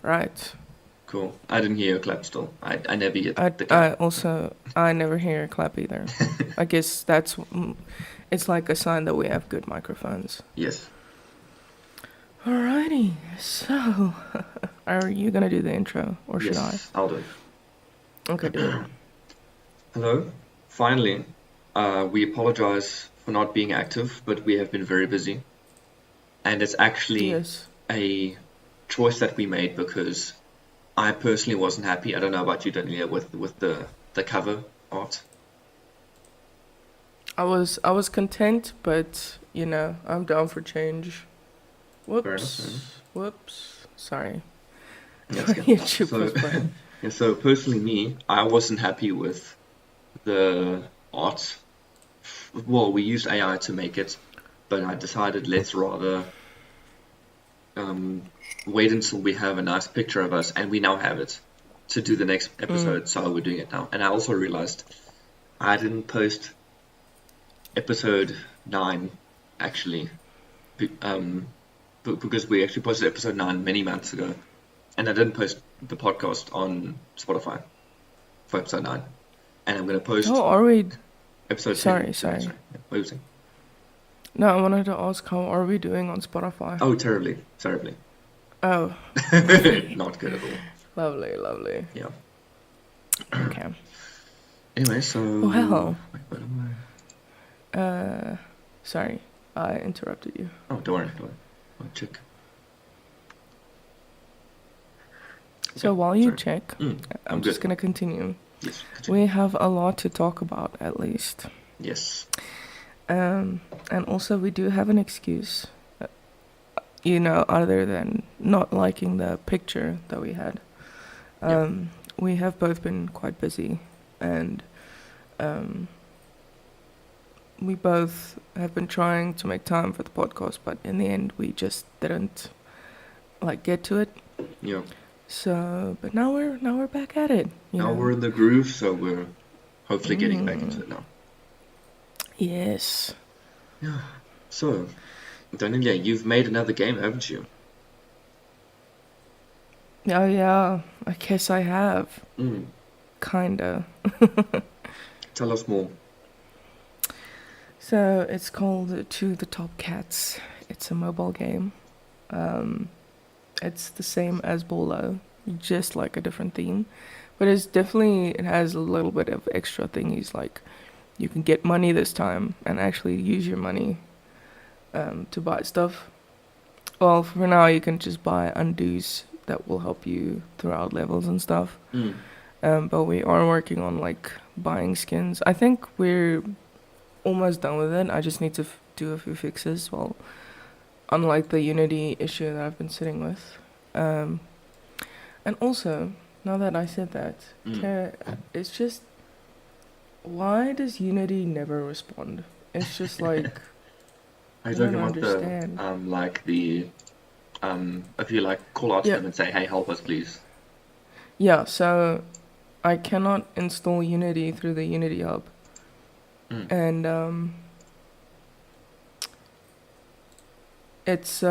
Right. Cool. I didn't hear your clap still. I never hear I, the I clap. also, I never hear a clap either. I guess it's like a sign that we have good microphones. Yes. Alrighty, so, are you gonna do the intro, or should I? Yes, I'll do it. Okay, do it. Hello. Finally, we apologize for not being active, but we have been very busy. And it's actually Yes. a choice that we made because I personally wasn't happy. I don't know about you, Daniela, with the cover art. I was content, but, I'm down for change. Fair enough, fair enough. Whoops. Sorry. Yeah, My it's good. YouTube So, was playing. yeah, so personally, me, I wasn't happy with the art. Well, we used AI to make it, but I decided let's rather um, wait until we have a nice picture of us, and we now have it to do the next Mm, episode. So we're doing it now. And I also realized I didn't post episode 9 actually, because we actually posted episode 9 many months ago, and I didn't post the podcast on Spotify for episode 9. And I'm going to oh, post are we? episode 10 Sorry, today. sorry. Sorry. Yeah, what were you saying? No, I wanted to ask how are we doing on Spotify? Oh, terribly. Terribly. Oh, lovely. Not good at all. Lovely, lovely. Yeah. Okay. Anyway, so. Well, Wait, what am uh, sorry, I interrupted you. I? Oh, don't worry. Don't worry. I'll check. So Okay, while you sorry. check, I'm I'm just good. gonna continue. Yes, continue. We have a lot to talk about, at least. Yes. And also we do have an excuse, other than not liking the picture that we had. Yeah. We have both been quite busy, and um, we both have been trying to make time for the podcast, but in the end, we just didn't get to it. Yeah. So, but now we're back at it. Now we're in the groove, so we're hopefully getting back into Mm, it now. yes. Yeah. So, Daniela, you've made another game, haven't you? Oh yeah. I guess I have. Mm. Kinda. Tell us more. So it's called To the Top Cats. It's a mobile game. Um, it's the same as Bolo, just like a different theme. But it has a little bit of extra thingies, like you can get money this time and actually use your money to buy stuff. Well, for now you can just buy undos that will help you throughout levels and stuff. Mm. But we are working on buying skins. I think we're almost done with it. I just need to do a few fixes. Well, unlike the Unity issue that I've been sitting with. Um, and also, now that I said that, Mm. it's just, why does Unity never respond? It's just like, Are I you don't talking about the understand. if you call out to Yeah, them and say, "Hey, help us, please." yeah, so I cannot install Unity through the Unity Hub. Mm. And it's,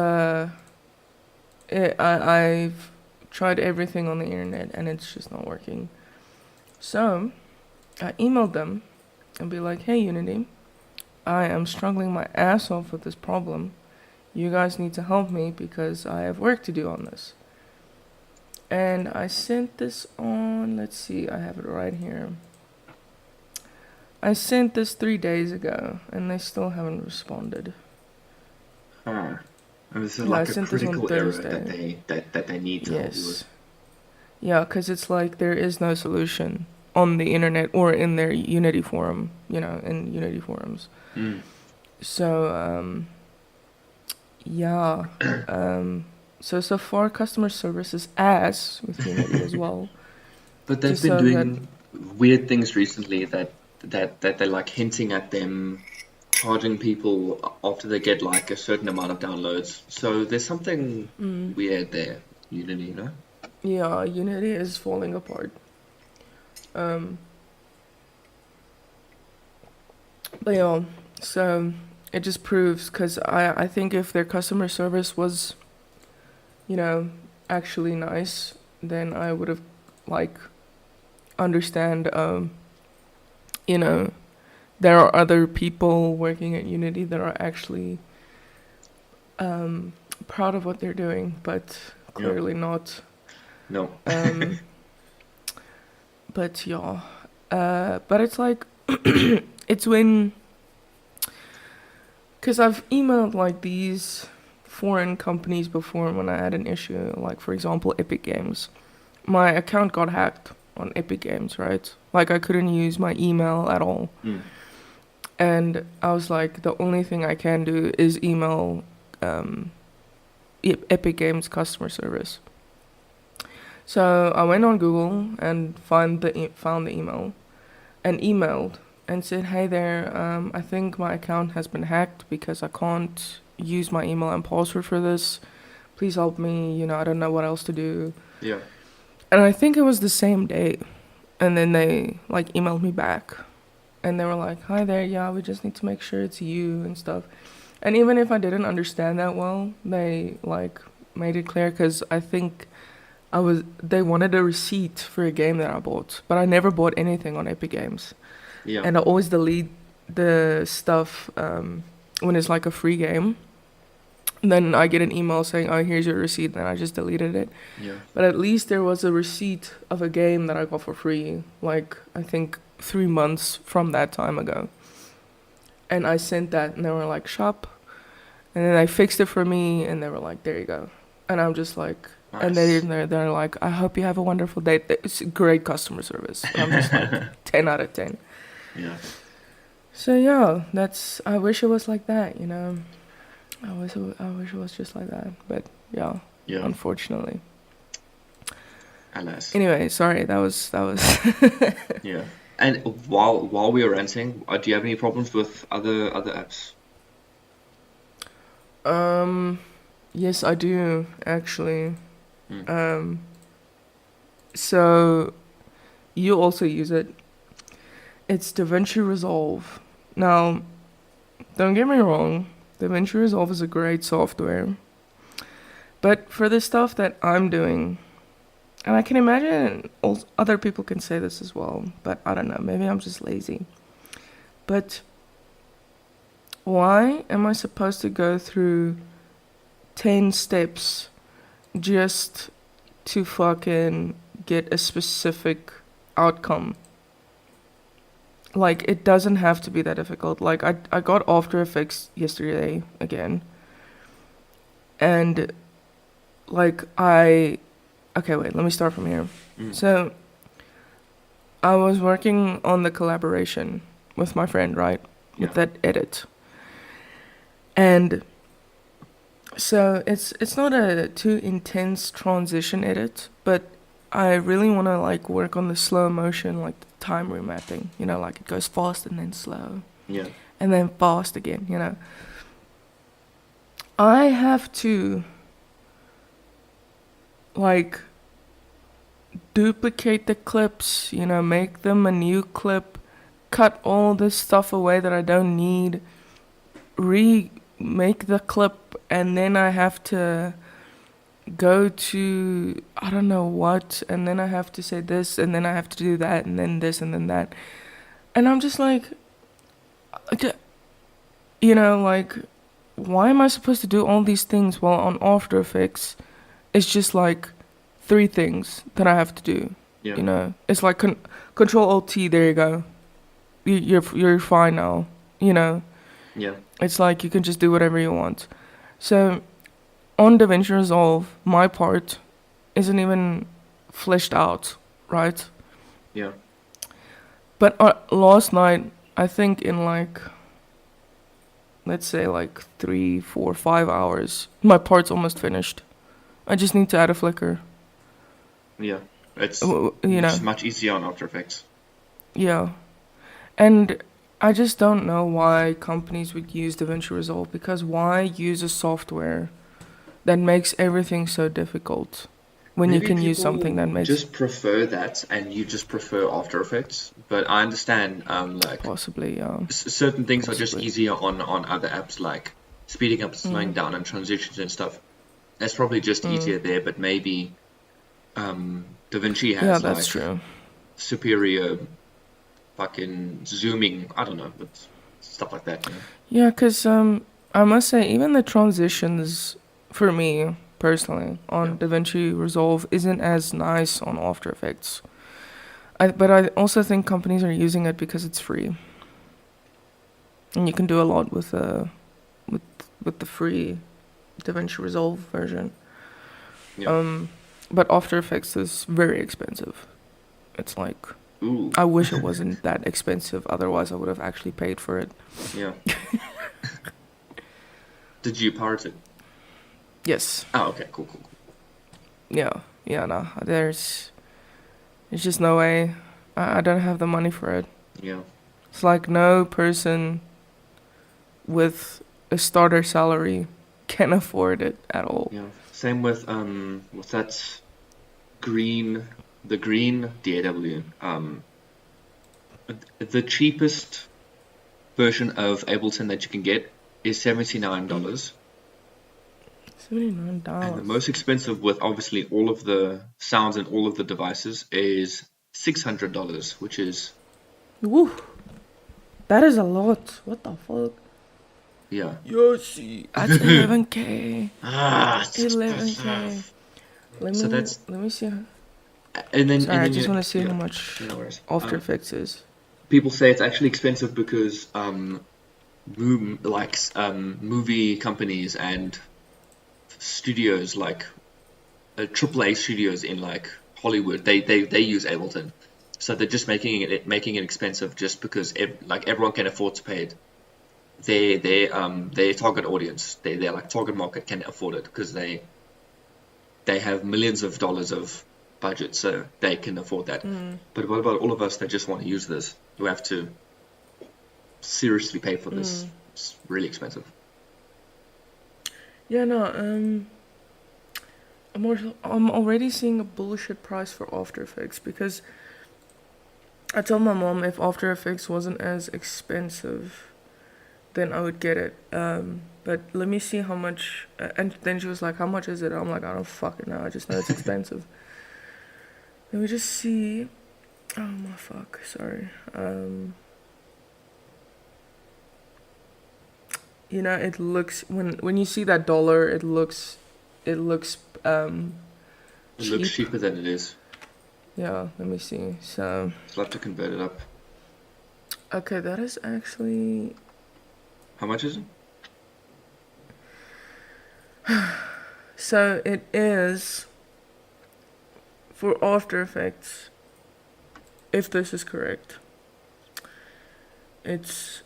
I've tried everything on the internet and it's just not working. So I emailed them and be like, hey, Unity, I am struggling my ass off with this problem. You guys need to help me because I have work to do on this. And I sent this on, let's see, I have it right here. I sent this 3 days ago and they still haven't responded. Huh. And this is Yeah, I like a sent this on critical error that Thursday. they need to help you with. Yes. Yeah, because it's like there is no solution on the internet or in their Unity forum, in Unity forums. Mm. So, yeah. So far, customer service is ass with Unity as well. But they've Just been so that, doing weird things recently that they're like hinting at them charging people after they get like a certain amount of downloads. So there's something weird there, Unity, you know? yeah, Unity is falling apart. Um, but yeah, so it just proves, because I think if their customer service was, you know, actually nice, then I would have like understand. You know, there are other people working at Unity that are actually proud of what they're doing, but Yeah. clearly not. No. Um, but yeah, but it's like it's when because I've emailed like these foreign companies before when I had an issue, like for example, Epic Games. My account got hacked on Epic Games, right? Like I couldn't use my email at all. Mm. And I was like, the only thing I can do is email um, Epic Games customer service. So I went on Google and found the email and emailed and said, "Hey there, I think my account has been hacked because I can't use my email and password for this. Please help me. I don't know what else to do." Yeah. And I think it was the same day. And then they like emailed me back and they were like, "Hi there, yeah, we just need to make sure it's you and stuff." And even if I didn't understand that well, they like made it clear because I think they wanted a receipt for a game that I bought, but I never bought anything on Epic Games. Yeah. And I always delete the stuff when it's like a free game. Then I get an email saying, "Oh, here's your receipt," and I just deleted it. Yeah. But at least there was a receipt of a game that I got for free, like I think 3 months from that time ago. And I sent that, and they were like, "Shop," and then they fixed it for me, and they were like, "There you go." And I'm just like, and Nice. they're like, "I hope you have a wonderful day." It's great customer service. And I'm just like 10 out of 10. Yeah. So yeah, I wish it was like that, I wish it was just like that, but yeah, Yeah. unfortunately. Alas. Anyway, sorry, that was Yeah. And while we were renting, do you have any problems with other apps? Yes, I do actually. Mm. So you also use it. It's DaVinci Resolve. Now, don't get me wrong, DaVinci Resolve is a great software. But for the stuff that I'm doing, and I can imagine other people can say this as well, but I don't know, maybe I'm just lazy. But why am I supposed to go through 10 steps just to fucking get a specific outcome? Like, it doesn't have to be that difficult. Like, I got After Effects yesterday again. And, like, okay, wait, let me start from here. Mm. So, I was working on the collaboration with my friend, right? With Yeah. that edit. And so it's not a too intense transition edit, but I really want to like work on the slow motion, like the time remapping, like it goes fast and then slow Yeah. and then fast again. I have to like duplicate the clips, make them a new clip, cut all this stuff away that I don't need, remake the clip, and then I have to go to I don't know what, and then I have to say this, and then I have to do that, and then this, and then that. And I'm just like, like, why am I supposed to do all these things while on After Effects it's just like 3 things that I have to do? Yeah. It's like Control Alt T, there you go. You're fine now. Yeah. It's like you can just do whatever you want. So on DaVinci Resolve, my part isn't even fleshed out, right? Yeah. But last night, I think in like, let's say like 3, 4, 5 hours, my part's almost finished. I just need to add a flicker. Yeah. It's much easier on After Effects. Yeah. And I just don't know why companies would use DaVinci Resolve, because why use a software that makes everything so difficult when Maybe you can use people something that makes just prefer that, and you just prefer After Effects. But I understand, like possibly, certain things are just possibly. easier on other apps, like speeding up, slowing down, and transitions and stuff. It's probably just easier there, but maybe DaVinci Yeah, has that's like true. superior fucking zooming. I don't know, but stuff like that. Yeah, cause I must say even the transitions for me personally Yeah. on DaVinci Resolve isn't as nice on After Effects. But I also think companies are using it because it's free, and you can do a lot with with the free DaVinci Resolve version. Yeah. But After Effects is very expensive. It's like Ooh. I wish it wasn't that expensive. Otherwise, I would have actually paid for it. Yeah. Did you pirate it? Yes. Oh, okay. Cool. Cool. Cool. Yeah. Yeah. No. There's just no way. I don't have the money for it. Yeah. It's like no person with a starter salary can afford it at all. Yeah. Same with that green, the green DAW. The cheapest version of Ableton that you can get is $79. $79. And the most expensive with obviously all of the sounds and all of the devices is $600, which is, Woo. That is a lot. What the fuck? yeah. Yoshi. That's 11K. Ah, 11K. so Let me see. and Sorry, I then just you, want to see yeah, how much no worries. After Effects is. People say it's actually expensive because movie companies and studios like AAA studios in like Hollywood, they use Ableton, so they're just making it expensive just because everyone can afford to pay it. Their target audience, their like target market can afford it because they have millions of dollars of budget, so they can afford that. But what about all of us that just want to use this? Who have to seriously pay for this? It's really expensive. Yeah, no, I'm already seeing a bullshit price for After Effects because I told my mom if After Effects wasn't as expensive, then I would get it. But let me see how much. And then she was like, "How much is it?" I'm like, "I don't fucking know. I just know it's expensive." Let me just see. Oh my fuck! Sorry. You know, it looks when you see that dollar, it looks It looks cheap. cheaper than it is. Yeah, let me see. So, I'll have to convert it up. okay, that is actually How much is it? so it is for After Effects. If this is correct, it's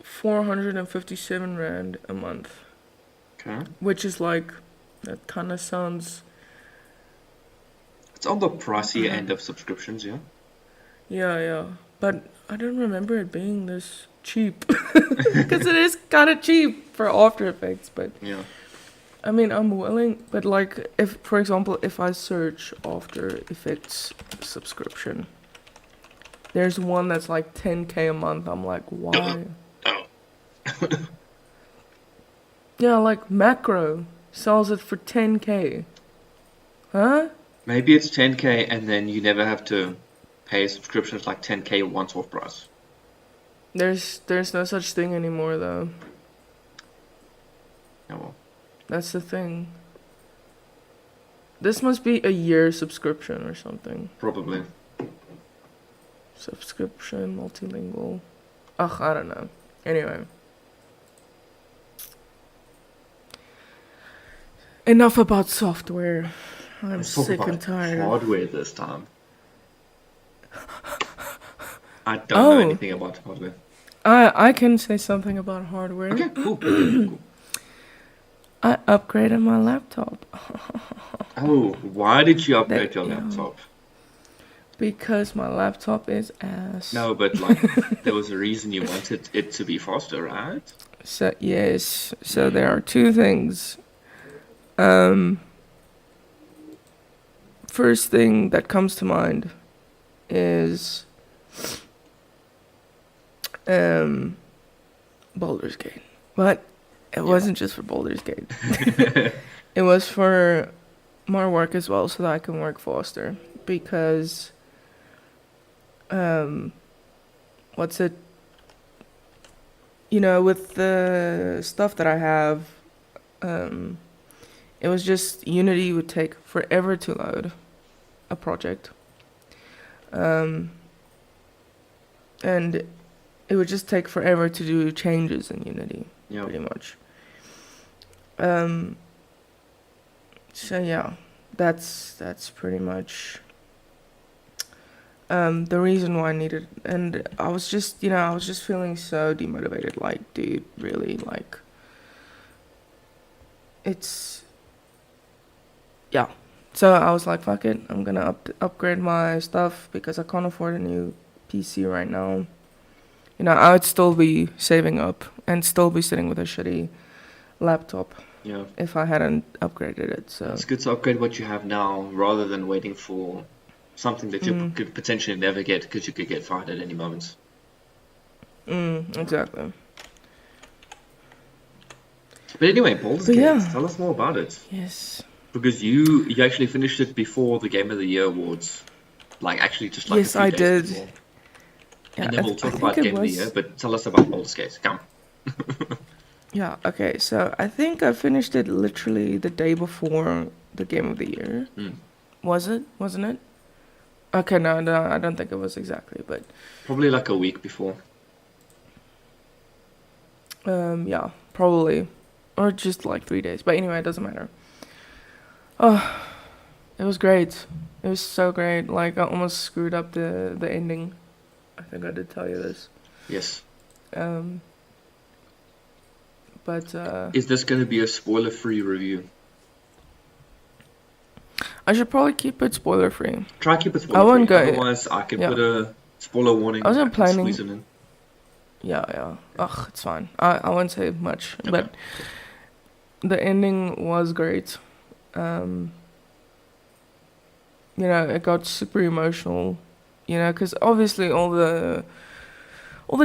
457 rand a month, Okay. which is like that kind of sounds. It's on the pricier end of subscriptions, yeah. Yeah, but I don't remember it being this cheap because it is kind of cheap for After Effects. But Yeah. I mean, I'm willing. But like, if for example, if I search After Effects subscription, there's one that's like 10K a month. I'm like, why? Oh. Yeah, like Macro sells it for 10K. Huh? Maybe it's 10K and then you never have to pay subscriptions like 10K once off price. There's no such thing anymore though. Oh well. That's the thing. This must be a year subscription or something. Probably. Subscription, multilingual. Ugh, I don't know. Anyway. Enough about software. I'm Let's talk sick about and tired. hardware this time. I don't know Oh, anything about hardware. I can say something about hardware. Okay, cool. Cool. I upgraded my laptop. Oh, why did you upgrade That- your yeah. laptop? Because my laptop is ass. No, but like there was a reason you wanted it to be faster, right? So yes. So there are two things. First thing that comes to mind is Baldur's Gate. But it wasn't just for Baldur's Gate. It was for more work as well, so that I can work faster. Because, um, what's it? With the stuff that I have, um, it was just Unity would take forever to load a project. Um, and it would just take forever to do changes in Unity, Yeah. pretty much. Um, so yeah, that's pretty much the reason why I needed. And I was just feeling so demotivated. Like, dude, really, like, it's yeah. So I was like, fuck it, I'm gonna upgrade my stuff because I can't afford a new PC right now. I would still be saving up and still be sitting with a shitty laptop Yeah. if I hadn't upgraded it. So It's good to upgrade what you have now rather than waiting for something that you could potentially never get because you could get fired at any moment. exactly. But anyway, Baldur's But Gate, yeah, tell us more about it. yes, Because you actually finished it before the Game of the Year awards. Like, actually just like a yes, few I days did. before. Yeah, And then we'll I talk think about it Game of the Year, was. but tell us about Baldur's Gate. Come. Yeah, okay. So I think I finished it literally the day before the Game of the Year. Mm. Was it? Wasn't it? Okay, no, I don't think it was exactly, but Probably like a week before. yeah, probably, or just like 3 days. But anyway, it doesn't matter. Oh, it was great. It was so great. Like I almost screwed up the ending. I think I did tell you this. Yes. Um, but Is this going to be a spoiler-free review? I should probably keep it spoiler free. Try keep it I won't spoiler-free. go. Otherwise, I can Yeah, put a spoiler warning. I wasn't can planning. squeeze it in. Yeah. Ugh, it's fine. I won't say much, Okay. but the ending was great. It got super emotional. Because obviously all the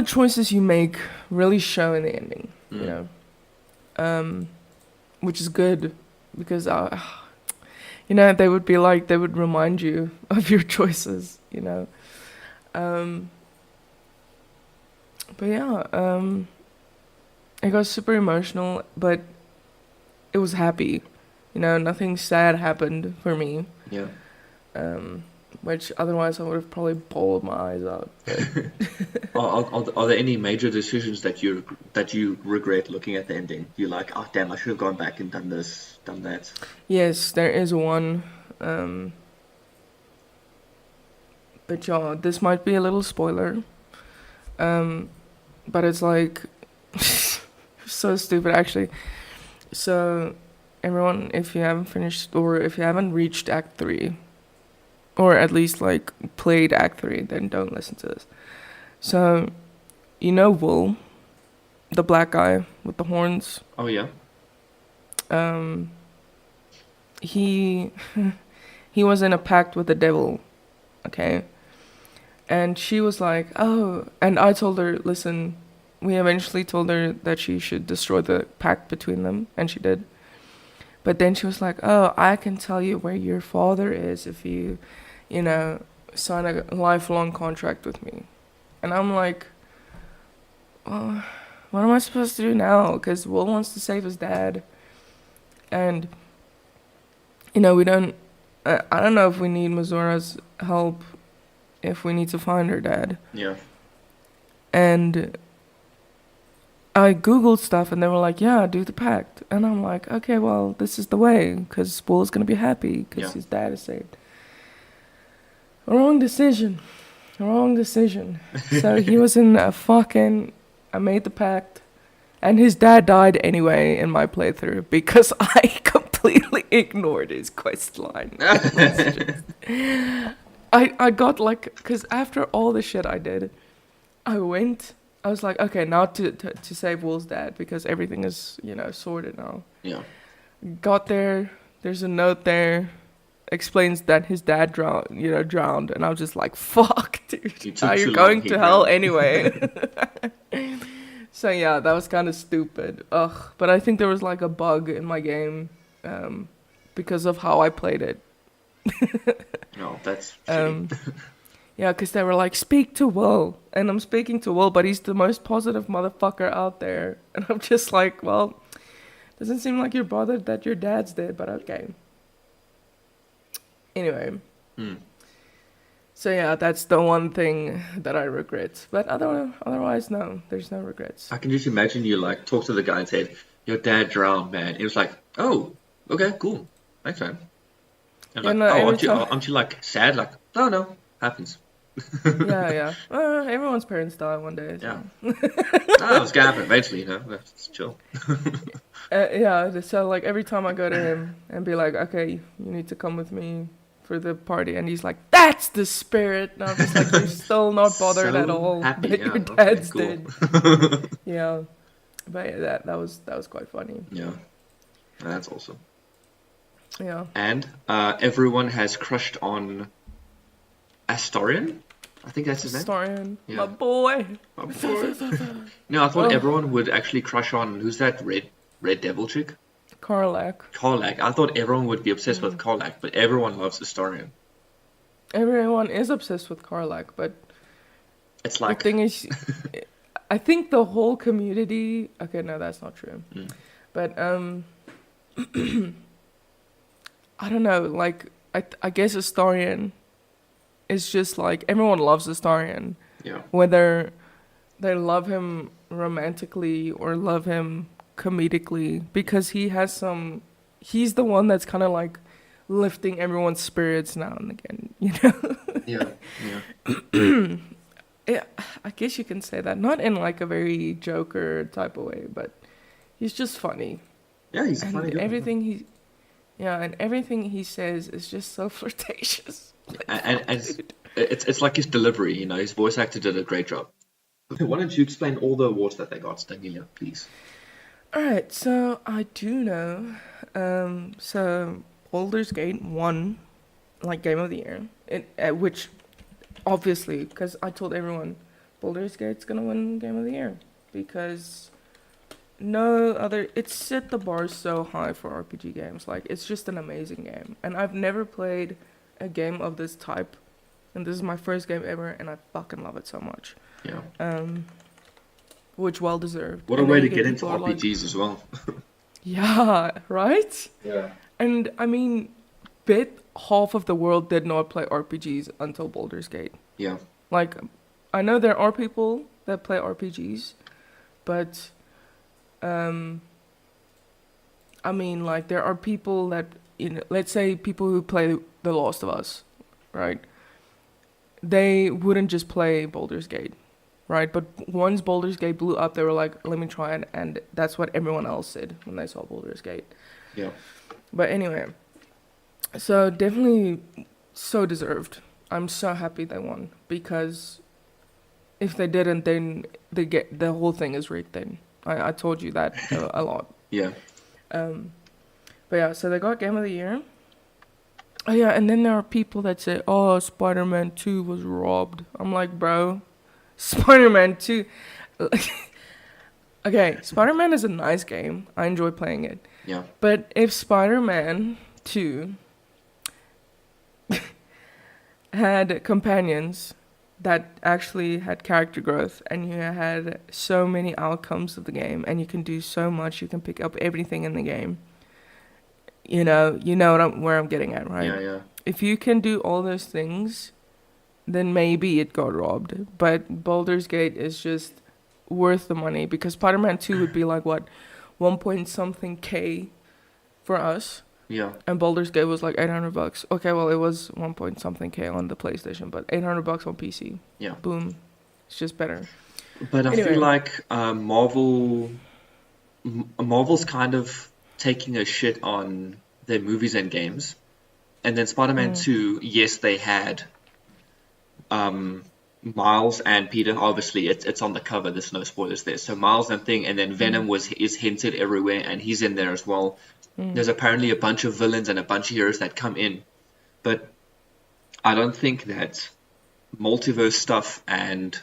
choices you make really show in the ending. Which is good because they would be like they would remind you of your choices. But yeah, it got super emotional, but it was happy. Nothing sad happened for me. Yeah. Which otherwise I would have probably bawled my eyes out. Are there any major decisions that you regret looking at the ending? You're like, oh damn, I should have gone back and done this, done that. Yes, there is one. But yeah, this might be a little spoiler. But it's like so stupid actually. So everyone, if you haven't finished or if you haven't reached Act 3, or at least like played Act 3, then don't listen to this. So, Wool, the black guy with the horns. Oh yeah. He he was in a pact with the devil, okay? And she was like, oh, and I told her, listen, we eventually told her that she should destroy the pact between them, and she did. But then she was like, oh, I can tell you where your father is if you, sign a lifelong contract with me. And I'm like, well, what am I supposed to do now? Because Will wants to save his dad. And, we don't, I don't know if we need Missoura's help if we need to find her dad. Yeah. And I Googled stuff and they were like, yeah, do the pact. And I'm like, okay, well, this is the way because Will's going to be happy because his dad is saved. Wrong decision. So he was in a I made the pact. And his dad died anyway in my playthrough because I completely ignored his quest line. I got because after all the shit I did, I was like, okay, now to save Will's dad because everything is, sorted now. Yeah. Got there, there's a note there, explains that his dad drowned, and I was just like, fuck, dude, you're going to hell anyway. So yeah, that was kind of stupid. Ugh, but I think there was like a bug in my game because of how I played it. No, that's Um, shitty. yeah, because they were like, speak to Will. And I'm speaking to Will, but he's the most positive motherfucker out there. And I'm just like, well, doesn't seem like you're bothered that your dad's dead, but okay. Anyway, Hmm. so yeah, that's the one thing that I regret. But otherwise, no, there's no regrets. I can just imagine you like talk to the guy and say, "Your dad drowned, man." He was like, "Oh, okay, cool, thanks, man." And Yeah, like, no, "Oh, every aren't you time. aren't you like sad?" Like, "No, no, happens." Yeah, yeah. Everyone's parents die one day, Yeah, so. no, it's gonna happen eventually, you know. That's chill. Yeah, so like every time I go to him and be like, okay, you need to come with me for the party, and he's like, that's the spirit. And I'm just like, you're still not bothered at So all happy. that Yeah, your okay, dad's cool. dead. Yeah, but yeah, that was quite funny. Yeah, that's awesome. Yeah, And everyone has crushed on Astorian. I think that's his name. Historian, my Yeah. boy. My boy. No, I thought Oh, everyone would actually crush on who's that red devil chick? Karlak. Karlak. I thought everyone would be obsessed with Karlak, but everyone loves Astorian. Everyone is obsessed with Karlak, but It's the like, thing is, I think the whole community. Okay, no, that's not true. mm, But I don't know. Like I guess Astarion is just like everyone loves Astarion, yeah, whether they love him romantically or love him comedically, because he has some. He's the one that's kind of like lifting everyone's spirits now and again. You know. yeah, yeah, Yeah, I guess you can say that. Not in like a very Joker type of way, but he's just funny. yeah. He's a funny And guy. everything he says is just so flirtatious. Yeah. Like, And, fuck, and dude. it's like his delivery. You know, his voice actor did a great job. Why don't you explain all the awards that they got, Daniela, please? All right, so I do know. So Baldur's Gate won like Game of the Year, which obviously, because I told everyone Baldur's Gate's gonna win Game of the Year because no other. It's set the bar so high for RPG games. Like it's just an amazing game, and I've never played a game of this type, and this is my first game ever, and I fucking love it so much. Yeah. Which well deserved. What a And way then to you get into people who are like, RPGs as well. yeah, right. Yeah. And I mean, bit half of the world did not play RPGs until Baldur's Gate. Yeah. Like, I know there are people that play RPGs, but I mean, like, there are people that, let's say people who play The Last of Us, right? They wouldn't just play Baldur's Gate, right? But once Baldur's Gate blew up, they were like, let me try it. And that's what everyone else said when they saw Baldur's Gate. Yeah. But anyway, so definitely so deserved. I'm so happy they won, because if they didn't, then the whole thing is rigged. Then I told you that a lot. Yeah. But yeah, so they got Game of the Year. Oh yeah, and then there are people that say, "Oh, Spider-Man 2 was robbed." I'm like, bro, Spider-Man 2. Okay, Spider-Man is a nice game. I enjoy playing it. Yeah. But if Spider-Man 2 had companions that actually had character growth, and you had so many outcomes of the game, and you can do so much, you can pick up everything in the game. You know where I'm getting at, right? Yeah. Yeah. If you can do all those things, then maybe it got robbed. But Baldur's Gate is just worth the money, because Spider-Man 2 would be like, what, 1 point something K for us, Yeah. and Baldur's Gate was like $800. Okay, well, it was 1 point something K on the PlayStation, but $800 on PC. Yeah. Boom. It's just better. But I Anyway. feel like Marvel's kind of taking a shit on their movies and games. And then Spider-Man 2, yes, they had Miles and Peter. Obviously, it's on the cover. There's no spoilers there. So Miles and Thing, and then Venom is hinted everywhere, and he's in there as well. There's apparently a bunch of villains and a bunch of heroes that come in. But I don't think that multiverse stuff and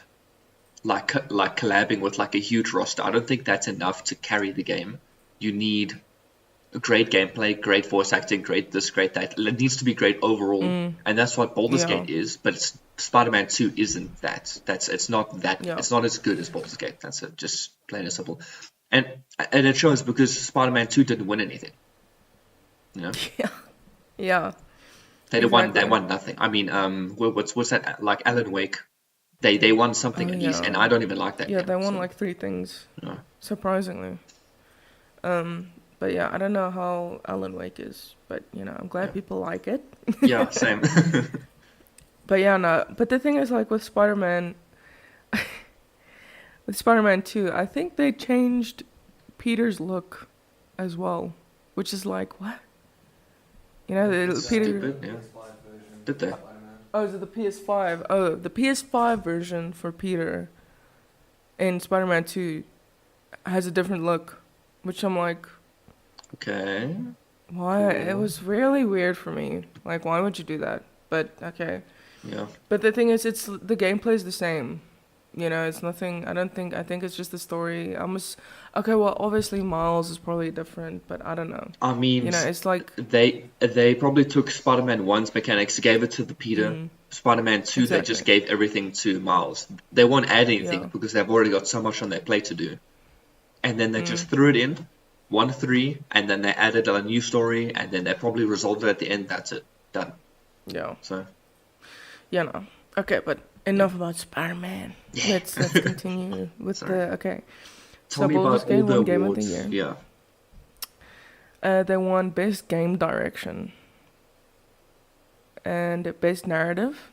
like collabing with like a huge roster, I don't think that's enough to carry the game. You need great gameplay, great voice acting, great this, great that. It needs to be great overall, and that's what Baldur's Yeah. Gate is. But Spider-Man 2 isn't that. It's not that. Yeah. It's not as good as Baldur's Gate. That's it. Just plain and simple. And it shows because Spider-Man 2 didn't win anything. You know, Yeah. Yeah. they won Exactly. nothing. I mean, what's that, like Alan Wake? They won something at least, and Yeah. I don't even like that Yeah, game. they won So, like 3 things, no. surprisingly. But yeah, I don't know how Alan Wake is, but I'm glad Yeah. people like it. Yeah, same. But yeah, no. But the thing is, like with Spider-Man 2, I think they changed Peter's look as well, which is like what? Peter. Stupid. Yeah. Did they? Oh, is it the PS5? Oh, the PS5 version for Peter in Spider-Man 2 has a different look, which I'm like, Okay. why? It Cool. was really weird for me. Like, why would you do that? But okay. Yeah. But the thing is, the gameplay is the same. It's nothing. I think it's just the story. Okay. Well, obviously Miles is probably different, but I don't know. I mean, It's like they probably took Spider-Man 1's mechanics, gave it to the Peter. Spider-Man 2, they just Exactly. gave everything to Miles. They won't add anything Yeah. because they've already got so much on their plate to do. And then they just threw it in, 1-3, and then they added a new story, and then they probably resolved it at the end. That's it. Done. yeah. So, No. Okay, but enough about Spider-Man. Let's continue with Sorry. okay. tell So me Baldur's about all Gate the won Game of the awards. Year. Yeah. They won Best Game Direction and Best Narrative,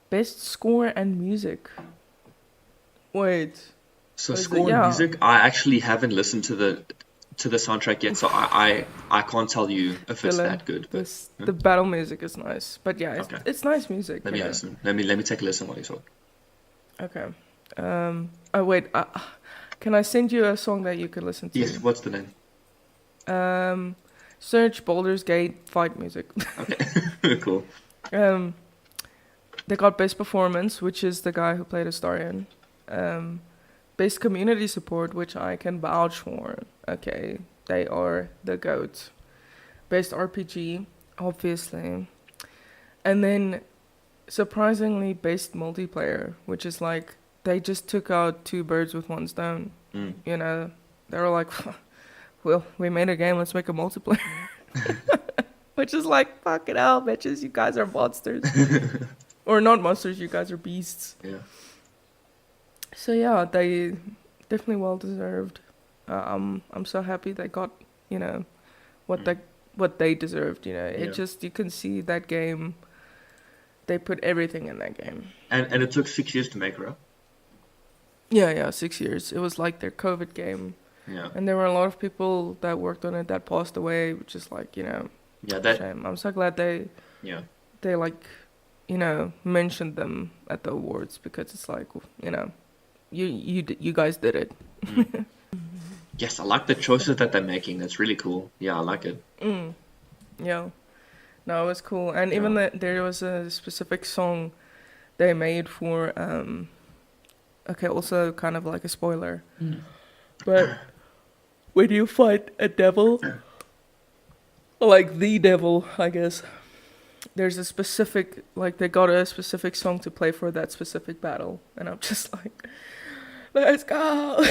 Best Score and Music. Wait. So What is it? score and Yeah. music, I actually haven't listened to the soundtrack yet, so I can't tell you if it's Dylan, that good. But the battle music is nice, but yeah, Okay. it's nice music. let me listen. Let me take a listen while you talk. Okay. Oh wait. Can I send you a song that you could listen to? Yes. What's the name? Search Baldur's Gate fight music. Okay. Cool. They got Best Performance, which is the guy who played Astarion. Best Community Support, which I can vouch for. Okay, they are the GOAT. Best RPG, obviously. And then, surprisingly, Best Multiplayer, which is like, they just took out 2 birds with 1 stone. Mm. They were like, well, we made a game, let's make a multiplayer. Which is like, fucking hell, bitches, you guys are monsters. Or not monsters, you guys are beasts. Yeah. So yeah, they definitely well deserved. I'm so happy they got, what they deserved, It Yeah. just, you can see that game, they put everything in that game. And it took 6 years to make, right? Yeah, 6 years. It was like their COVID game. Yeah. And there were a lot of people that worked on it that passed away, which is like, Yeah. That. shame. I'm so glad they Yeah. like, mentioned them at the awards, because it's like, you guys did it. Yes, I like the choices that they're making. That's really cool. Yeah, I like it. Yeah. No, it was cool. And even there was a specific song they made for, okay, also kind of like a spoiler. But when you fight a devil, like the devil, I guess, there's a specific, like they got a specific song to play for that specific battle. And I'm just like, let's go!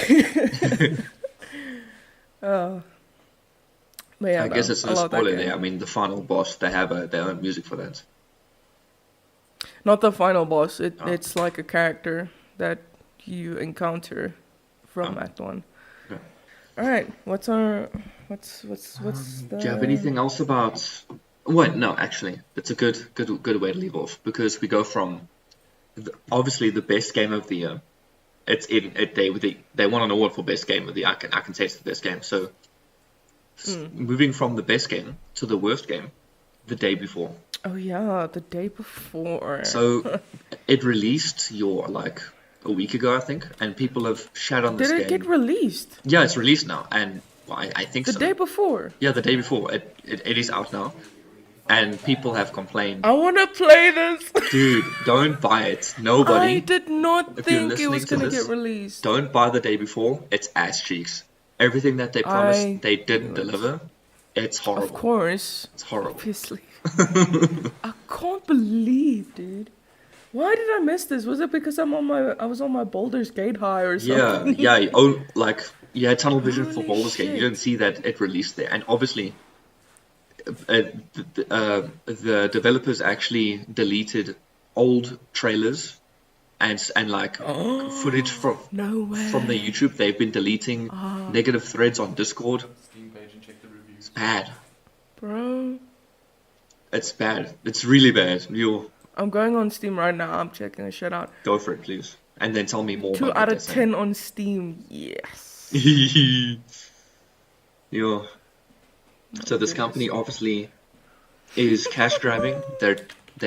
But yeah, I guess it's I no love that spoiler game. there. I mean, the final boss, they have their own music for that. Not the final boss. Oh. It's like a character that you encounter from Act 1. Okay. All right. What's the? Do you have anything else about? Well, no, actually, it's a good way to leave off, because we go from obviously the best game of the year. They won an award for best game of the year. I can say it's the best game. So moving from the best game to the worst game, the day before. Oh yeah, the day before. So it released a week ago, I think, and people have shat on this Did game. it get released? Yeah, it's released now, and I think The so. day before. Yeah, the day before. It is out now, and people have complained. I want to play this. Dude, don't buy it. Nobody. I did not If you're think it was listening to gonna this, get released. Don't buy the day before. It's ass cheeks. Everything that they promised, I they didn't knew it. deliver. It's Of horrible. course. It's horrible. Obviously. I can't believe, dude. Why did I miss this? Was it because I was on my Baldur's Gate high or Yeah, something? yeah. Like you had tunnel vision for Holy Baldur's Gate. You didn't shit. see that it released there, and obviously, the developers actually deleted old trailers and like footage from No from the way. YouTube. They've been deleting negative threads on Discord. It's bad. Bro. It's bad. It's really bad. You'll I'm going on Steam right now. I'm checking this shit out. go for it, please, and then tell me more 2 about out what they're of saying. 10 on Steam. Yes. Yeah. So this company obviously is cash grabbing. They're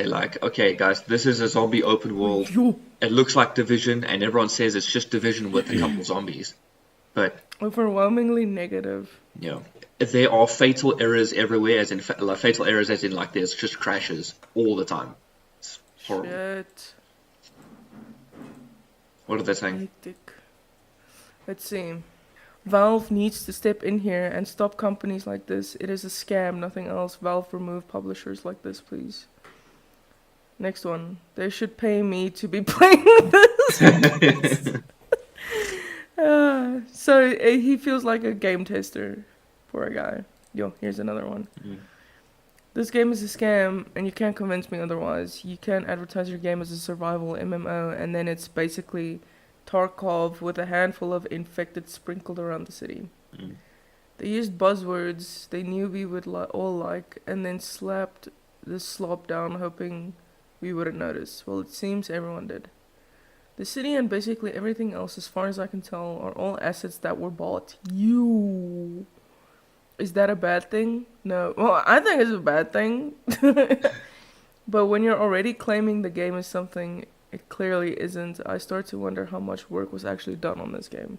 like, okay, guys, this is a zombie open world. Yo. It looks like Division, and everyone says it's just Division with a couple zombies. But Overwhelmingly negative. you know, there are fatal errors everywhere, as in like fatal errors, as in like there's just crashes all the time. It's horrible. Shit. What are they saying? Hectic. Let's see. Valve needs to step in here and stop companies like this. It is a scam, nothing else. Valve remove publishers like this, please. Next one. They should pay me to be playing this. He feels like a game tester. Poor guy. Yo, here's another one. This game is a scam, and you can't convince me otherwise. You can't advertise your game as a survival MMO, and then it's basically Tarkov with a handful of infected sprinkled around the city. They used buzzwords they knew we would all like, and then slapped the slop down, hoping we wouldn't notice. Well, it seems everyone did. The city and basically everything else, as far as I can tell, are all assets that were bought. Is that a bad thing? No. Well, I think it's a bad thing. But when you're already claiming the game is something it clearly isn't, I start to wonder how much work was actually done on this game.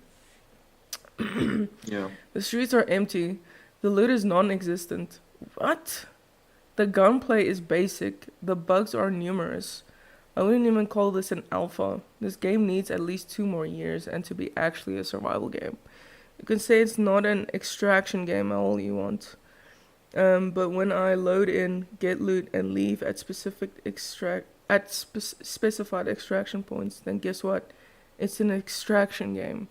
Yeah. The streets are empty. The loot is non-existent. What? The gunplay is basic. The bugs are numerous. I wouldn't even call this an alpha. This game needs at least 2 more years and to be actually a survival game. You can say it's not an extraction game all you want. But when I load in, get loot, and leave at specified extraction points, then guess what? It's an extraction game.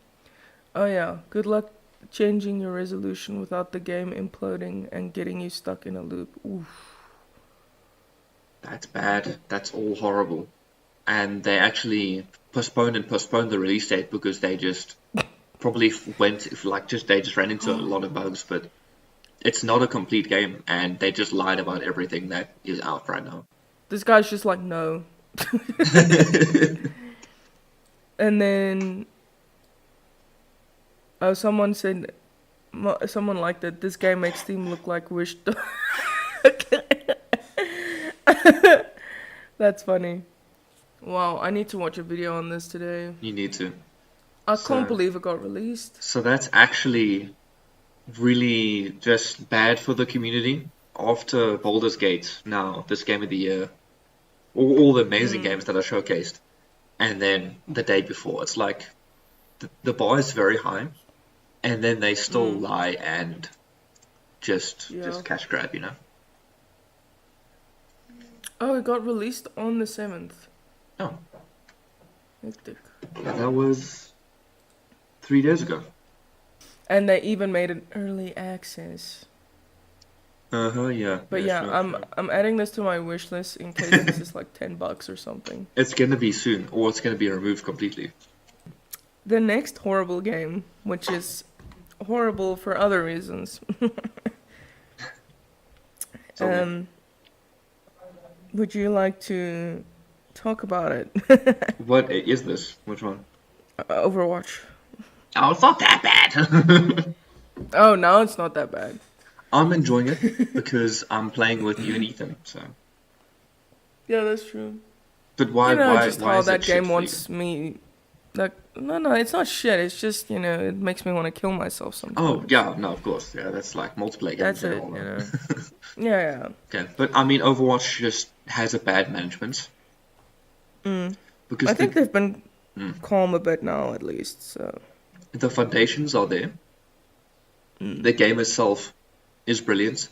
Oh yeah, good luck changing your resolution without the game imploding and getting you stuck in a loop. Oof. That's bad. That's all horrible. And they actually postponed the release date because they just probably they just ran into a lot of bugs. But it's not a complete game, and they just lied about everything that is out right now. This guy's just like, no. And then someone said, someone liked it. This game makes Steam look like Wish. That's funny. Wow, I need to watch a video on this today. You need to. I can't believe it got released. So that's actually really just bad for the community. After Baldur's Gate, now this game of the year, all the amazing games that are showcased, and then the day before, it's like the bar is very high, and then they still lie and just cash grab, you know. Oh, it got released on the 7th. Oh, Hectic. that was 3 days ago. And they even made an early access. Yeah. But yeah, sure. I'm adding this to my wish list in case this is like $10 or something. It's gonna be soon, or it's gonna be removed completely. The next horrible game, which is horrible for other reasons. Would you like to talk about it? What is this? Which one? Overwatch. Oh, it's not that bad. Oh, now it's not that bad. I'm enjoying it because I'm playing with you and Ethan. So. Yeah, that's true. But why? You know, why? just Why how is that it shit game for you? wants me. Like, no, it's not shit. It's just, you know, it makes me want to kill myself sometimes. Oh yeah, no, of course, yeah, that's like multiplayer games. That's it, you know. Yeah. Okay, but I mean, Overwatch just has a bad management. Because I think they've been calm a bit now, at least. So the foundations are there. The game itself is brilliant.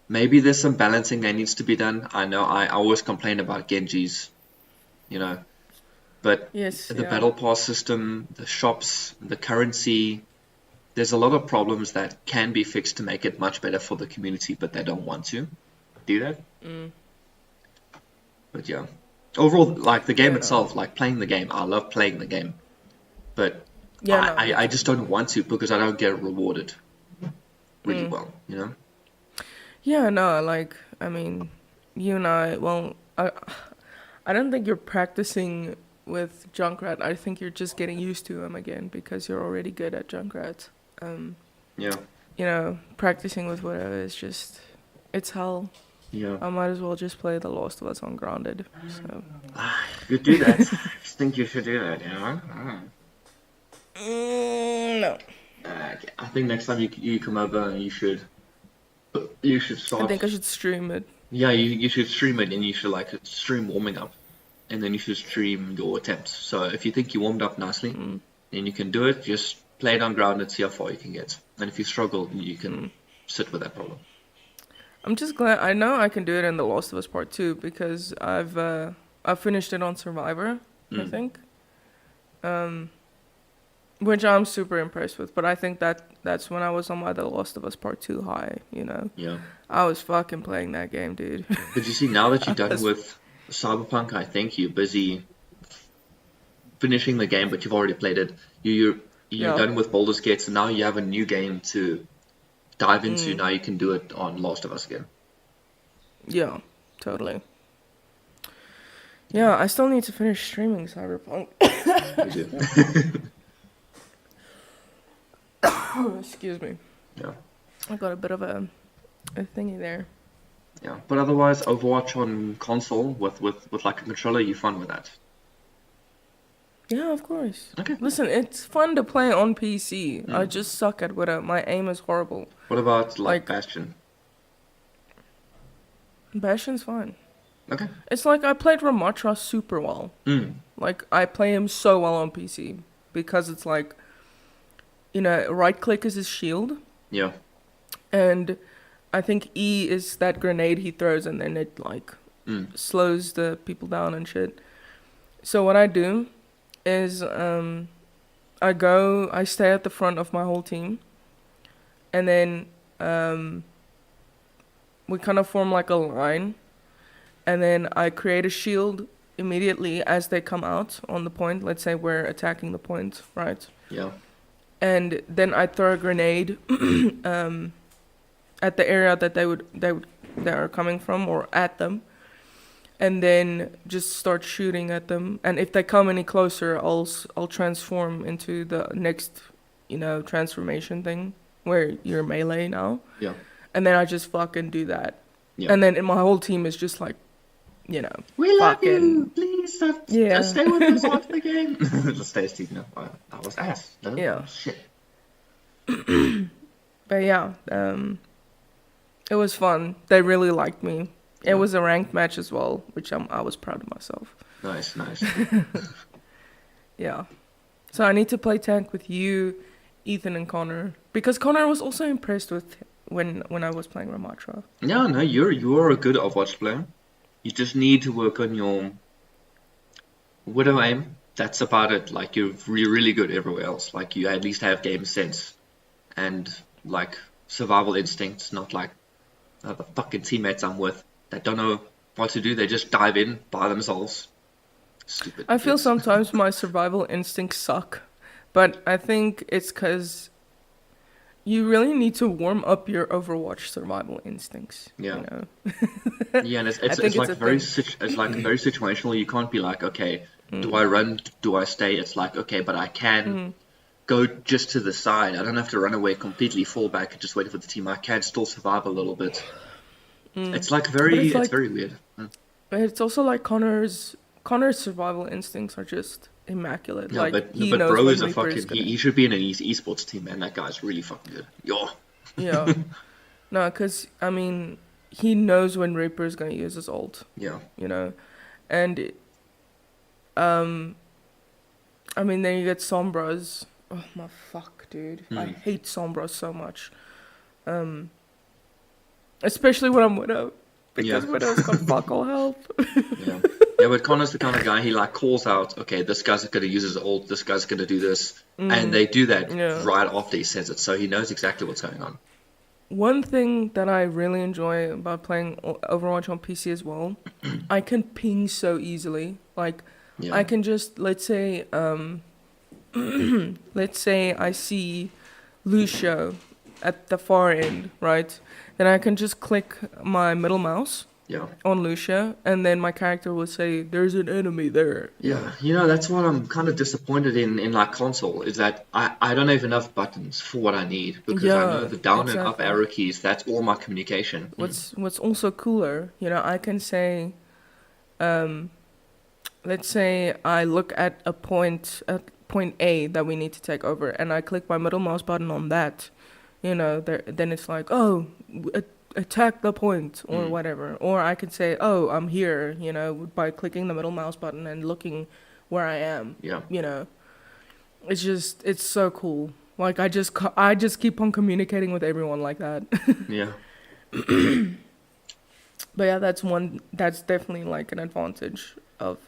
Maybe there's some balancing that needs to be done. I know I always complain about Genjis, you know, but Yes, the yeah. battle pass system, the shops, the currency, there's a lot of problems that can be fixed to make it much better for the community, but they don't want to do that. But yeah, overall, like the game Yeah, no. itself, like playing the game, I love playing the game, but Yeah, no, me I too. just don't want to because I don't get rewarded really well, you know? Yeah, no, like, I mean, you and I, well, I don't think you're practicing with Junkrat. I think you're just getting used to him again because you're already good at Junkrat. Um, Yeah, Practicing with whatever is just, it's hell. yeah. I might as well just play The Last of Us on Grounded. So. You do that. I just think you should do that, you know? No. I think next time you come over, you should I start. think I should stream it. Yeah, you should stream it, and you should like stream warming up, and then you should stream your attempts. So if you think you warmed up nicely, then you can do it. Just play it on ground and see how far you can get. And if you struggle, you can sit with that problem. I'm just glad I know I can do it in The Last of Us Part 2 because I've finished it on Survivor, I think. Which I'm super impressed with, but I think that's when I was on my The Last of Us Part 2 high, you know. Yeah. I was fucking playing that game, dude. But you see, now that you're done was- with Cyberpunk, I think you're busy finishing the game, but you've already played it. You're Yeah. done with Baldur's Gate, so now you have a new game to dive into. Now you can do it on Last of Us again. Yeah, totally. Yeah, I still need to finish streaming Cyberpunk. You do. Excuse me. Yeah. I got a bit of a thingy there. Yeah. But otherwise, Overwatch on console with like a controller, you're fun with that. Yeah, of course. Okay. Listen, it's fun to play on PC. I just suck at what my aim is horrible. What about Like- Bastion? Bastion's fine. Okay. It's like I played Ramatra super well. Like I play him so well on PC because it's like, right click is his shield, Yeah. and I think E is that grenade he throws, and then it like slows the people down and shit. So what I do is I stay at the front of my whole team, and then we kind of form like a line, and then I create a shield immediately as they come out on the point. Let's say we're attacking the point, right? Yeah. And then I throw a grenade at the area that they are coming from, or at them, and then just start shooting at them. And if they come any closer, I'll transform into the next transformation thing where you're melee now. Yeah. And then I just fucking do that. Yeah. And then my whole team is just like, We love fucking you. Please stay with us after the game. Just stay, Steve. No, that was ass. No? Yeah. Shit. But yeah, it was fun. They really liked me. Yeah. It was a ranked match as well, which I was proud of myself. Nice. Yeah. So I need to play tank with you, Ethan, and Connor, because Connor was also impressed with when I was playing Ramatra. Yeah, no, you're a good Overwatch player. You just need to work on your widow aim. That's about it. Like you're really good everywhere else. Like you at least have game sense and like survival instincts. Not like the fucking teammates I'm with that don't know what to do. They just dive in by themselves. Stupid. I feel kids. sometimes my survival instincts suck, but I think it's because you really need to warm up your Overwatch survival instincts. Yeah. You know? Yeah, and I think it's like a very thing. it's like very situational. You can't be like, okay, do I run? Do I stay? It's like, okay, but I can go just to the side. I don't have to run away completely, fall back, and just wait for the team. I can still survive a little bit. It's like it's like- very weird. But it's also like Connor's survival instincts are just immaculate. Yeah, like but he but knows bro when is a Reaper fucking gonna- he should be in an esports team, man. That guy's really fucking good. Yo. Yeah. No, because I mean, he knows when Reaper is gonna use his ult. Yeah. And I mean, then you get Sombras. Oh my fuck, dude! I hate Sombras so much. especially when I'm Widow, Yeah. because Widow's got fuck all help. Yeah. Yeah, but Connor's the kind of guy, he like calls out, okay, this guy's gonna use his ult, this guy's gonna do this, and they do that Yeah. right after he says it, so he knows exactly what's going on. One thing that I really enjoy about playing Overwatch on PC as well, I can ping so easily. Like, Yeah. I can just let's say I see Lucio at the far end, right? Then I can just click my middle mouse Yeah. on Lucia, and then my character will say, "There's an enemy there." Yeah, that's what I'm kind of disappointed in like console, is that I don't have enough buttons for what I need, because I know Yeah, the down and up exactly. arrow keys, that's all my communication. What's also cooler, I can say, let's say I look at point A that we need to take over, and I click my middle mouse button on that, then it's like, oh, attack the point or whatever. Or I could say, oh, I'm here, by clicking the middle mouse button and looking where I am. Yeah. It's so cool. Like I just keep on communicating with everyone like that. Yeah. But yeah, that's definitely like an advantage of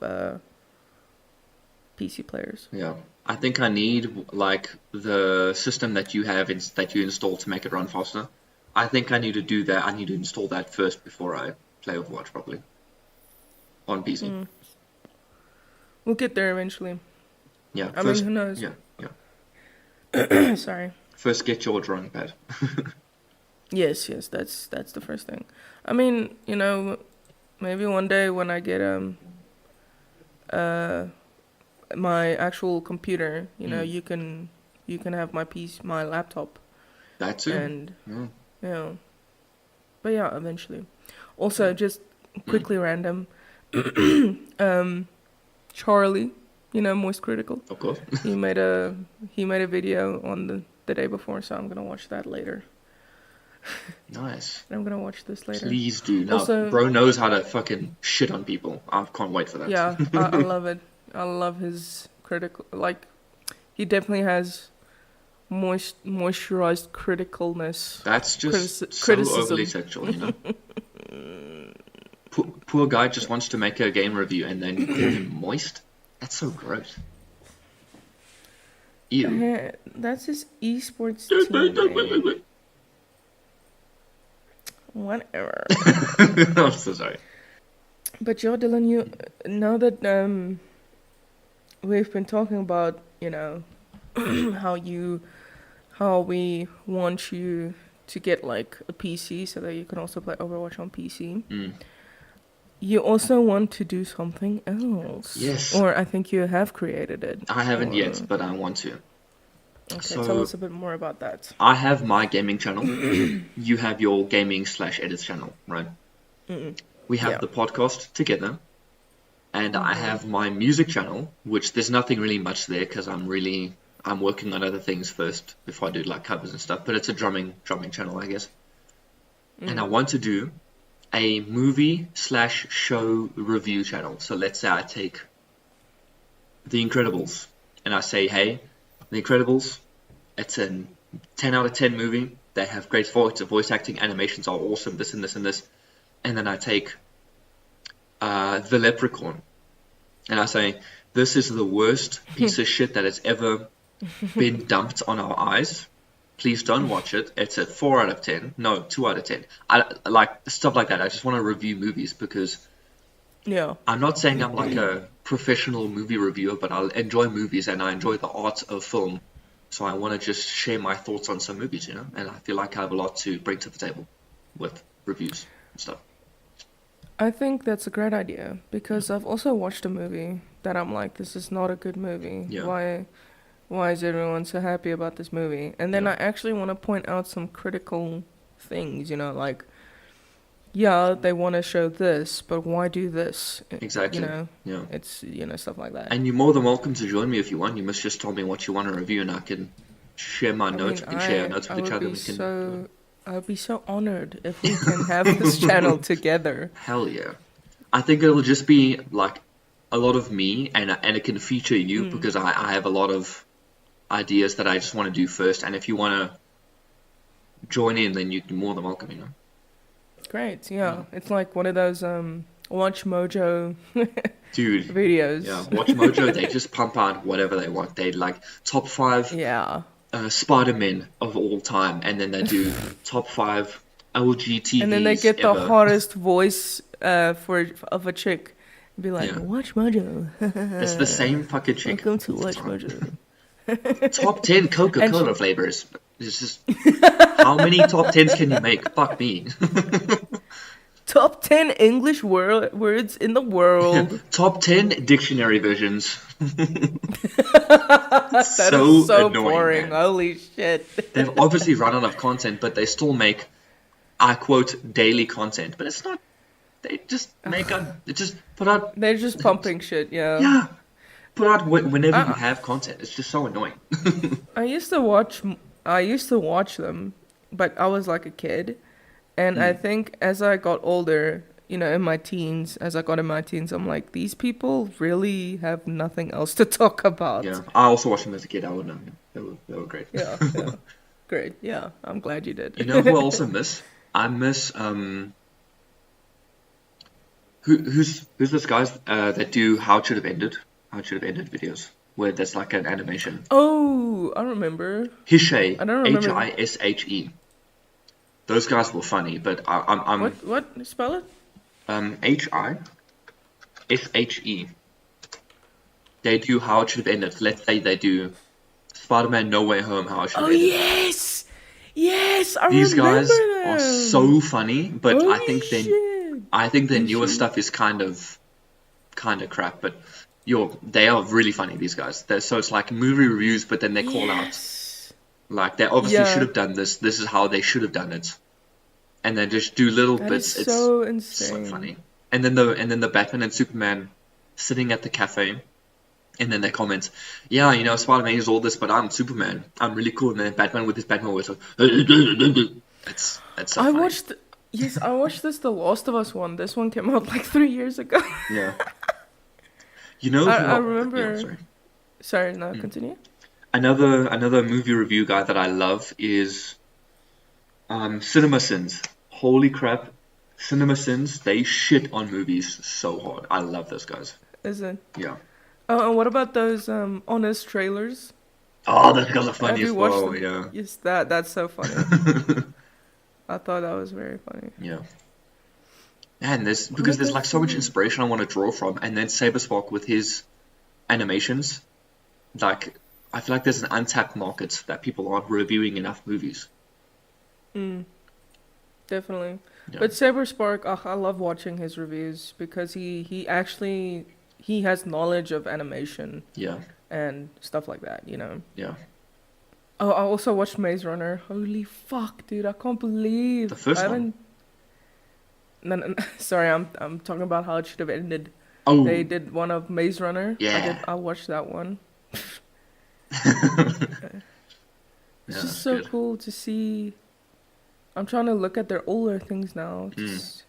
PC players. Yeah. I think I need like the system that you have that you install to make it run faster. I think I need to do that. I need to install that first before I play Overwatch properly on PC. We'll get there eventually. Yeah. I mean, who knows? Yeah. Sorry. First, get your drawing pad. Yes, that's the first thing. I mean, maybe one day when I get my actual computer, you can have my laptop. That too. And but yeah, eventually. Also, just quickly random. Charlie, Moist Critical. Of course. he made a video on the day before, so I'm gonna watch that later. Nice. I'm gonna watch this later. Please do. Now, Also, bro knows how to fucking shit on people. I can't wait for that. Yeah, I love it. I love his critical. Like, he definitely has moisturized criticalness. That's just so criticism. overly sexual, Poor guy just wants to make a game review and then you call him moist? That's so gross. Ew. That's his esports team. Whatever. I'm so sorry. But yo, Dylan, you now that we've been talking about, how we want you to get like a PC so that you can also play Overwatch on PC. You also want to do something else. Yes. Or I think you have created it. I haven't yet, but I want to. Okay, So, tell us a bit more about that. I have my gaming channel. You have your gaming/edits channel, right? We have the podcast together. And I have my music channel, which there's nothing really much there because I'm working on other things first before I do like covers and stuff. But it's a drumming channel, I guess. And I want to do a movie/show review channel. So let's say I take The Incredibles and I say, hey, The Incredibles, it's a 10 out of 10 movie. They have great voice acting, animations are awesome, this and this and this. And then I take The Leprechaun and I say, this is the worst piece of shit that has ever been dumped on our eyes. Please don't watch it. It's a 4 out of 10. No, 2 out of 10. I like stuff like that. I just want to review movies because I'm not saying I'm like a professional movie reviewer, but I enjoy movies and I enjoy the art of film. So I want to just share my thoughts on some movies, and I feel like I have a lot to bring to the table with reviews and stuff. I think that's a great idea because I've also watched a movie that I'm like, this is not a good movie. Yeah. Why is everyone so happy about this movie? And then I actually want to point out some critical things, like, they want to show this, but why do this? Exactly. Yeah. It's, stuff like that. And you're more than welcome to join me if you want. You must just tell me what you want to review and I can share my notes. We can share notes with each other. I would be so honored if we can have this channel together. Hell yeah. I think it'll just be like a lot of me and it can feature you because I have a lot of ideas that I just want to do first. And if you want to join in, then you're more than welcome, great. Yeah, it's like one of those Watch Mojo Dude, videos. yeah, Watch Mojo, they just pump out whatever they want. They like top 5 Yeah. Spider-Men of all time, and then they do top 5 And then they LGTVs get the ever. hottest voice of a chick. Be like, Yeah. Watch Mojo. It's the same fucking chick. Welcome to all the Watch time. Mojo. Top 10 Coca-Cola And flavors. It's just, how many top 10s can you make? Fuck me. top 10 English words in the world. Top 10 dictionary versions. That So is so annoying, boring. man. Holy shit. They've obviously run out of content, but they still make, I quote, daily content. But it's not, they just put out, They're just pumping shit, yeah. yeah, put out whenever you have content. It's just so annoying. I used to watch them, but I was like a kid. And I think as I got older, in my teens, I'm like, these people really have nothing else to talk about. Yeah, I also watched them as a kid. I would know. They were great. Yeah, yeah. Great. Yeah, I'm glad you did. You know who I also miss? I miss who's this guys that do How It Should Have Ended? How It Should Have Ended videos where there's like an animation. Oh, I remember. Hishe, I don't remember. Hishe. Those guys were funny, but I'm What? Spell it? Hishe. They do How It Should Have Ended. Let's say they do Spider-Man No Way Home, How It Should Have Oh, Ended. yes! Yes, I These remember guys them. are so funny, but Holy I think shit. their newer stuff is kind of crap. But they are really funny. These guys. So it's like movie reviews, but then they call out Yes. like they obviously Yeah. should have done this. This is how they should have done it, and they just do little That bits. is It's so so insane. funny. And then the Batman and Superman sitting at the cafe. And then they comment, yeah, Spider-Man is all this, but I'm Superman. I'm really cool. And then Batman with his Batman voice. It's so I funny. watched this The Last of Us one. This one came out like 3 years ago. Yeah. You know who I remember. Yeah, sorry. Sorry, no, continue. Another movie review guy that I love is CinemaSins. Holy crap. CinemaSins, they shit on movies so hard. I love those guys. Is it? Yeah. Oh, and what about those honest trailers? Oh, those guys are Have funny you as watched well, them? yeah. Yes, that's so funny. I thought that was very funny. Yeah. And there's like so much inspiration I want to draw from, and then Saberspark with his animations, like I feel like there's an untapped market that people aren't reviewing enough movies. Definitely. Yeah. But Saberspark, I love watching his reviews because he actually has knowledge of animation Yeah, and stuff like that, yeah. Oh, I also watched Maze Runner. Holy fuck, dude! I can't believe The first I one? haven't. No, sorry, I'm talking about How It Should Have Ended. Oh, They did one of Maze Runner. Yeah. I watched that one. It's yeah, just so good. cool to see. I'm trying to look at their older things now. Just,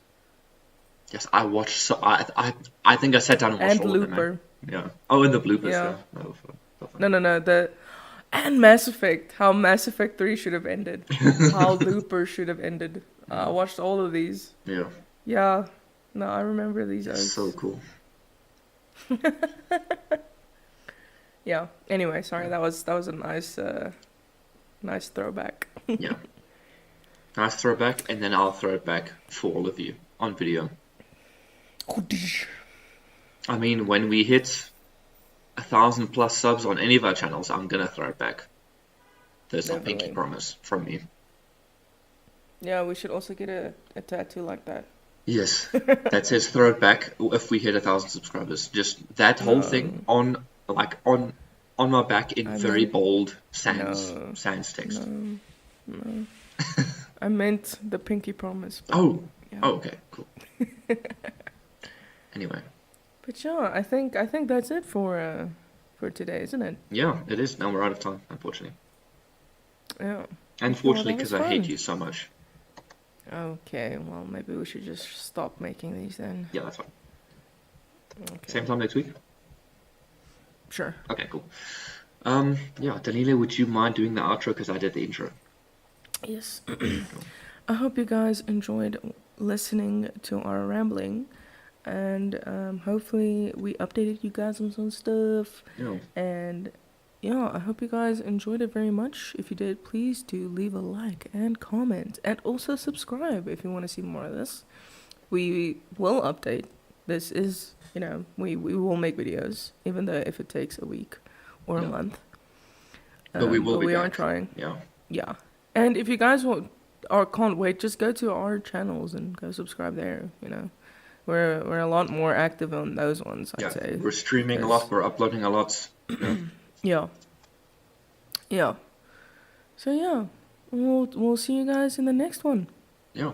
Yes, I watched. So I think I sat down and watched and all of them. Looper. Yeah. Oh, and the bloopers. Yeah. Yeah. Oh, so funny. No. And Mass Effect. How Mass Effect 3 should have ended. How Looper should have ended. I watched all of these. Yeah. Yeah. No, I remember these. It's so cool. Yeah. Anyway, sorry. That was a nice throwback. Yeah. Nice throwback, and then I'll throw it back for all of you on video. I mean, when we hit 1,000+ subs on any of our channels, I'm gonna throw it back. There's a pinky Definitely. promise from me. Yeah, we should also get a tattoo like that. Yes, that says throw it back if we hit 1,000 subscribers. Just that whole thing on my back in very bold sans text. No. I meant the pinky promise. But, Oh, yeah. oh, okay, cool. Anyway, But yeah, I think that's it for today, isn't it? yeah, it is. Now we're out of time, unfortunately. Yeah. Unfortunately, that was because I hate fun. you so much. Okay, well, maybe we should just stop making these then. Yeah, that's fine. Okay. Same time next week? Sure. Okay, cool. Yeah, Danilo, would you mind doing the outro because I did the intro? Yes. I hope you guys enjoyed listening to our rambling. And hopefully, we updated you guys on some stuff. Yeah. And yeah, I hope you guys enjoyed it very much. If you did, please do leave a like and comment. And also subscribe if you want to see more of this. We will update. This is, we will make videos, even though if it takes a week or a Yeah. month. But we will But be we are back. trying. Yeah. Yeah. And if you guys want or can't wait, just go to our channels and go subscribe there, We're a lot more active on those ones, I'd Yeah. say. We're streaming a lot. We're uploading a lot. Yeah. Yeah. Yeah. So yeah. We'll see you guys in the next one. Yeah.